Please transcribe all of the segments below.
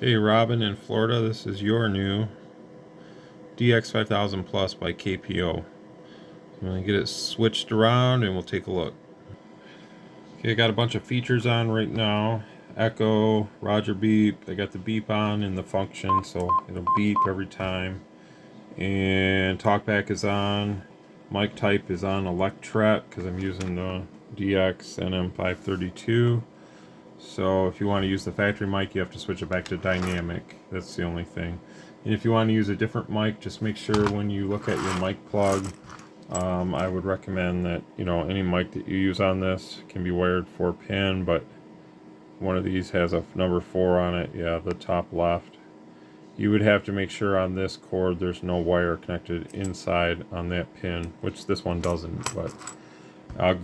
Okay, Robin in Florida, this is your new DX5000 Plus by KPO. I'm going to get it switched around and we'll take a look. Okay, I got a bunch of features on right now. Echo, Roger beep. I got the beep on in the function, so it'll beep every time. And talkback is on. Mic type is on Electret because I'm using the DX NM532. So if you want to use the factory mic, you have to switch it back to dynamic. That's the only thing. And if you want to use a different mic, just make sure when you look at your mic plug, I would recommend that, any mic that you use on this can be wired 4-pin, but one of these has a number 4 on it. Yeah, the top left. You would have to make sure on this cord there's no wire connected inside on that pin, which this one doesn't, but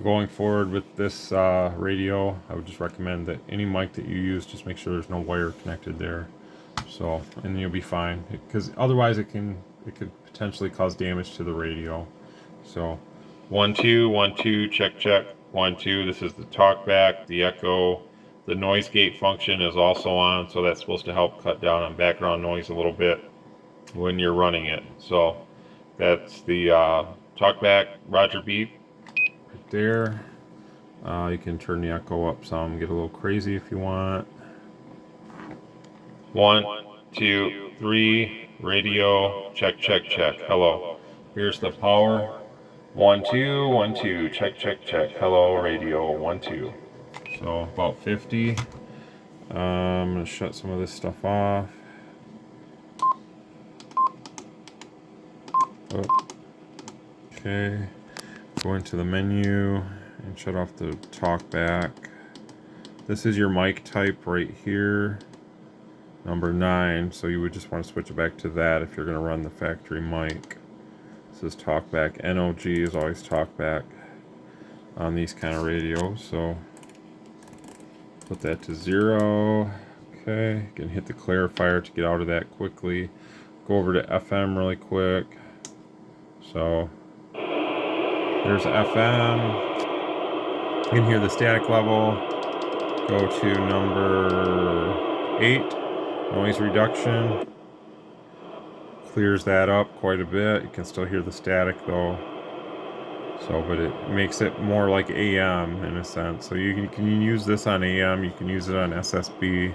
going forward with this radio, I would just recommend that any mic that you use, just make sure there's no wire connected there. So, and you'll be fine, because otherwise it could potentially cause damage to the radio. So, 1 2 1 2 check check 1 2. This is the talkback, the echo. The noise gate function is also on, so that's supposed to help cut down on background noise a little bit when you're running it. So that's the talkback, Roger beep. There. You can turn the echo up some, get a little crazy if you want. 1 2 3 radio, check check check. Hello. Here's the power. 1 2 1 2 check check check. Hello radio 1 2. So about 50. I'm gonna shut some of this stuff off. Oh. Okay. Go into the menu and shut off the talkback. This is your mic type right here, number 9. So you would just want to switch it back to that if you're going to run the factory mic. This is talkback. NOG is always talkback on these kind of radios. So put that to 0. Okay, you can hit the clarifier to get out of that quickly. Go over to FM really quick. So there's FM. You can hear the static level. Go to number 8, noise reduction. Clears that up quite a bit. You can still hear the static though. So, but it makes it more like AM in a sense. So you can use this on AM. You can use it on SSB.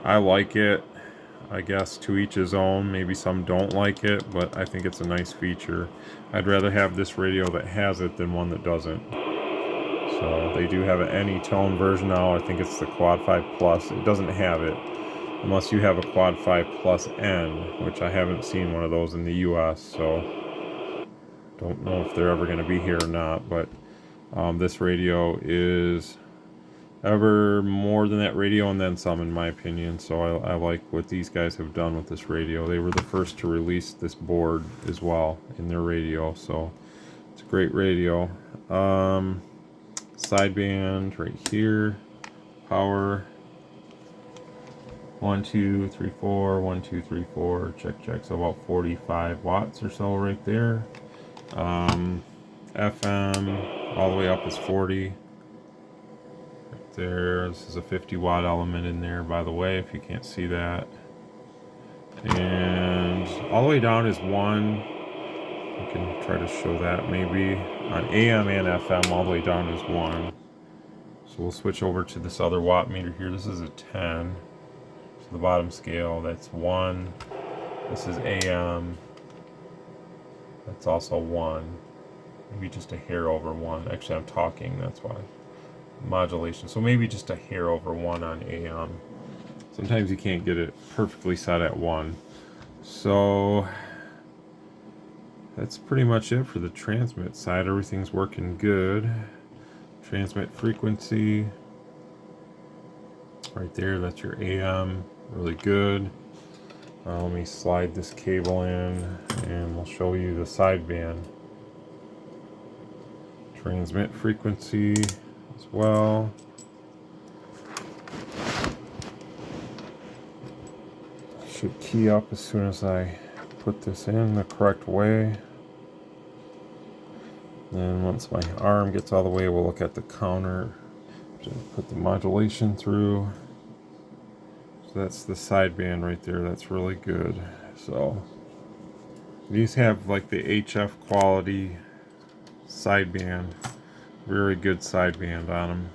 I like it. I guess to each his own. Maybe some don't like it, but I think it's a nice feature. I'd rather have this radio that has it than one that doesn't. So they do have an Anytone version now. I think it's the Quad 5 Plus. It doesn't have it unless you have a Quad 5 Plus N, which I haven't seen one of those in the US. So don't know if they're ever going to be here or not. But this radio is ever more than that radio and then some, in my opinion. So I like what these guys have done with this radio. They were the first to release this board as well in their radio, so it's a great radio. Sideband right here, power 1 2 3 4 1 2 3 4 check check, so about 45 watts or so right there. FM all the way up is 40 there. This is a 50-watt element in there, by the way, if you can't see that. And all the way down is 1. I can try to show that maybe. On AM and FM, all the way down is 1. So we'll switch over to this other watt meter here. This is a 10. So the bottom scale, that's 1. This is AM. That's also 1. Maybe just a hair over 1. Actually, I'm talking, that's why. Modulation, so maybe just a hair over 1 on AM. Sometimes you can't get it perfectly set at 1. So that's pretty much it for the transmit side. Everything's working good. Transmit frequency right there, that's your AM, really good. Let me slide this cable in and we'll show you the sideband transmit frequency as well. Should key up as soon as I put this in the correct way. Then once my arm gets all the way, we'll look at the counter to put the modulation through. So So that's the sideband right there. That's really good. So these have like the HF quality sideband. Very good sideband on them.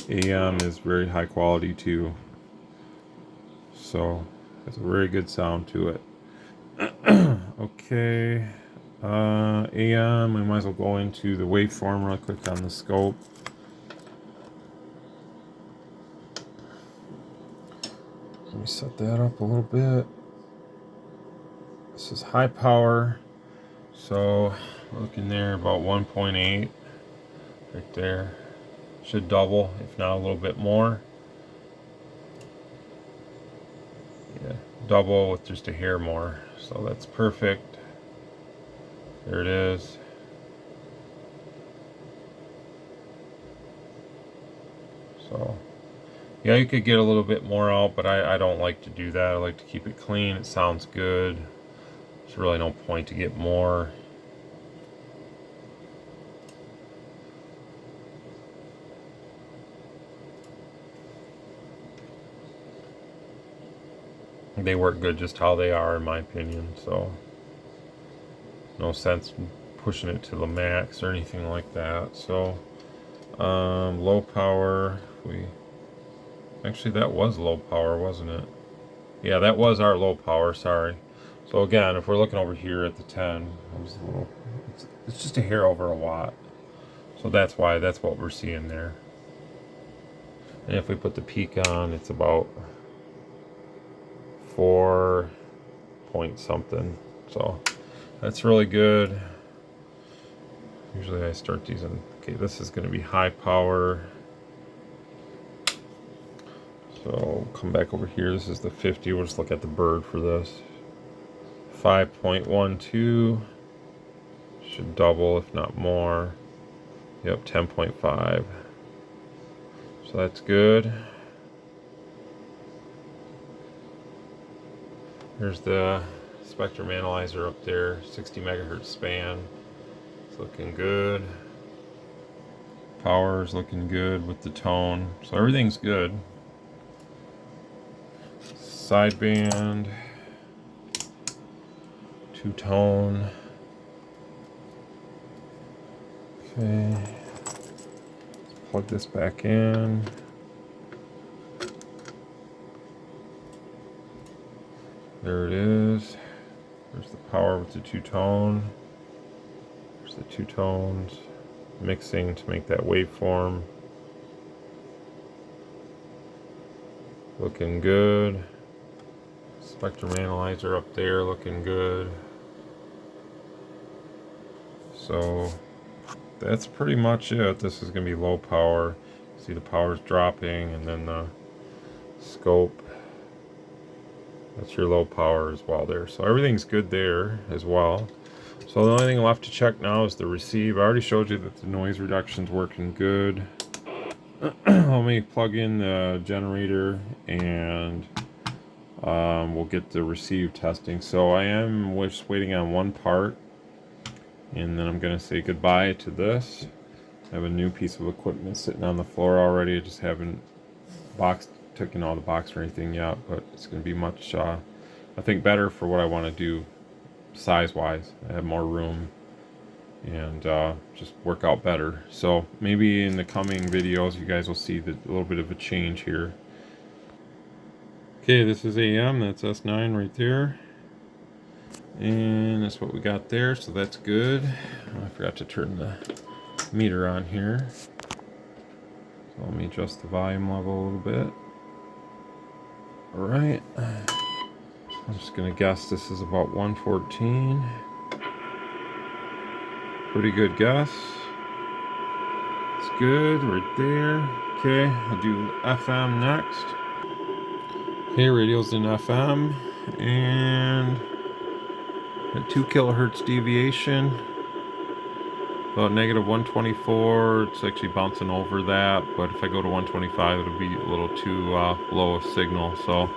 AM is very high quality too. So it's a very good sound to it. Okay. AM, we might as well go into the waveform real quick on the scope. Let me set that up a little bit. This is high power. So looking there about 1.8 right there. Should double, if not a little bit more. Yeah, double with just a hair more. So that's perfect. There it is. So yeah, you could get a little bit more out, but I don't like to do that. I like to keep it clean. It sounds good. There's really no point to get more. They work good just how they are, in my opinion. So no sense pushing it to the max or anything like that. So low power. Actually, that was low power, wasn't it? Yeah, that was our low power. Sorry. So again, if we're looking over here at the 10, it's just a hair over a watt. So that's what we're seeing there. And if we put the peak on, it's about 4 point something. So that's really good. Usually I start these in, okay, this is going to be high power. So come back over here. This is the 50. We'll just look at the bird for this. 5.12. Should double, if not more. Yep, 10.5. So that's good. There's the spectrum analyzer up there, 60 megahertz span. It's looking good. Power is looking good with the tone. So everything's good. Sideband. Two-tone. Okay. Let's plug this back in. There it is. There's the power with the two-tone. There's the two tones. Mixing to make that waveform. Looking good. Spectrum analyzer up there looking good. So that's pretty much it. This is going to be low power. See the power's dropping, and then the scope. That's your low power as well there. So everything's good there as well. So the only thing left to check now is the receive. I already showed you that the noise reduction's working good. Let me plug in the generator and we'll get the receive testing. So I am just waiting on one part, and then I'm going to say goodbye to this. I have a new piece of equipment sitting on the floor already. I just haven't taken all the box or anything yet, but it's going to be much, I think, better for what I want to do size-wise. I have more room and just work out better. So maybe in the coming videos you guys will see a little bit of a change here. Okay, this is AM, that's S9 right there, and that's what we got there, so that's good. I forgot to turn the meter on here, so let me adjust the volume level a little bit. Alright, I'm just gonna guess this is about 114. Pretty good guess. It's good right there. Okay, I'll do FM next. Okay, radio's in FM, and at 2 kilohertz deviation, about negative 124. It's actually bouncing over that, but if I go to 125, it'll be a little too low a signal. So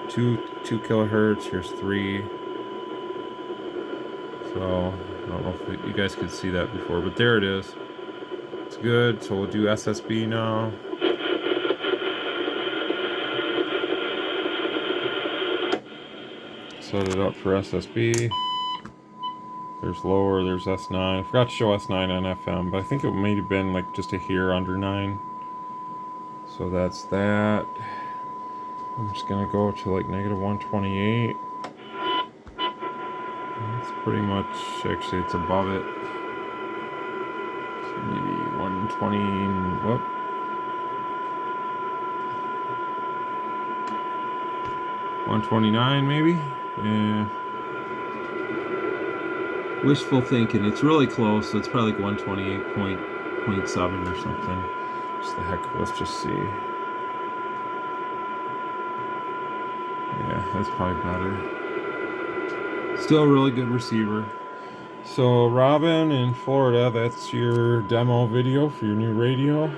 2 kilohertz. Here's 3. So I don't know if you guys could see that before, but there it is. It's good. So we'll do SSB now. set it up for SSB. There's lower, there's S9. I forgot to show S9 on FM, but I think it may have been like just a hair under 9. So that's that. I'm just gonna go to like -128. That's pretty much, actually it's above it. So maybe 120, whoop. 129 maybe? Yeah. Wishful thinking. It's really close, so it's probably like 128.7 or something. Just the heck, let's just see. Yeah, that's probably better. Still a really good receiver. So Robin in Florida, that's your demo video for your new radio.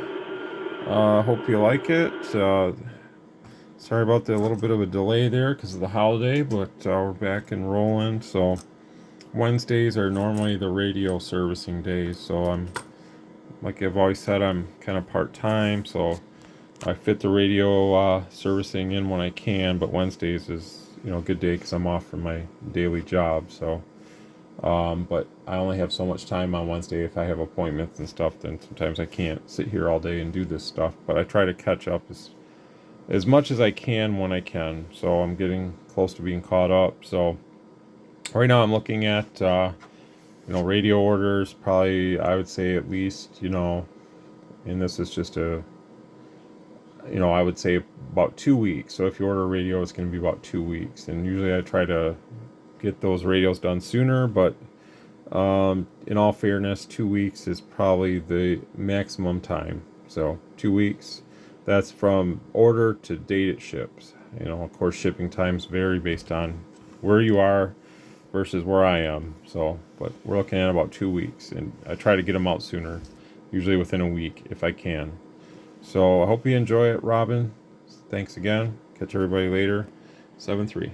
Hope you like it. Sorry about the little bit of a delay there because of the holiday, but we're back and rolling. So Wednesdays are normally the radio servicing days. So I'm, like I've always said, I'm kind of part-time. So I fit the radio servicing in when I can, but Wednesdays is, a good day because I'm off from my daily job. So, but I only have so much time on Wednesday. If I have appointments and stuff, then sometimes I can't sit here all day and do this stuff. But I try to catch up as much as I can when I can. So I'm getting close to being caught up. So right now I'm looking at, radio orders. Probably I would say at least, and this is just I would say about 2 weeks. So if you order a radio, it's going to be about 2 weeks. And usually I try to get those radios done sooner, but in all fairness, 2 weeks is probably the maximum time. So 2 weeks, that's from order to date it ships. Of course, shipping times vary based on where you are versus where I am. So, but we're looking at about 2 weeks, and I try to get them out sooner, usually within a week if I can. So I hope you enjoy it, Robin. Thanks again. Catch everybody later. 7-3.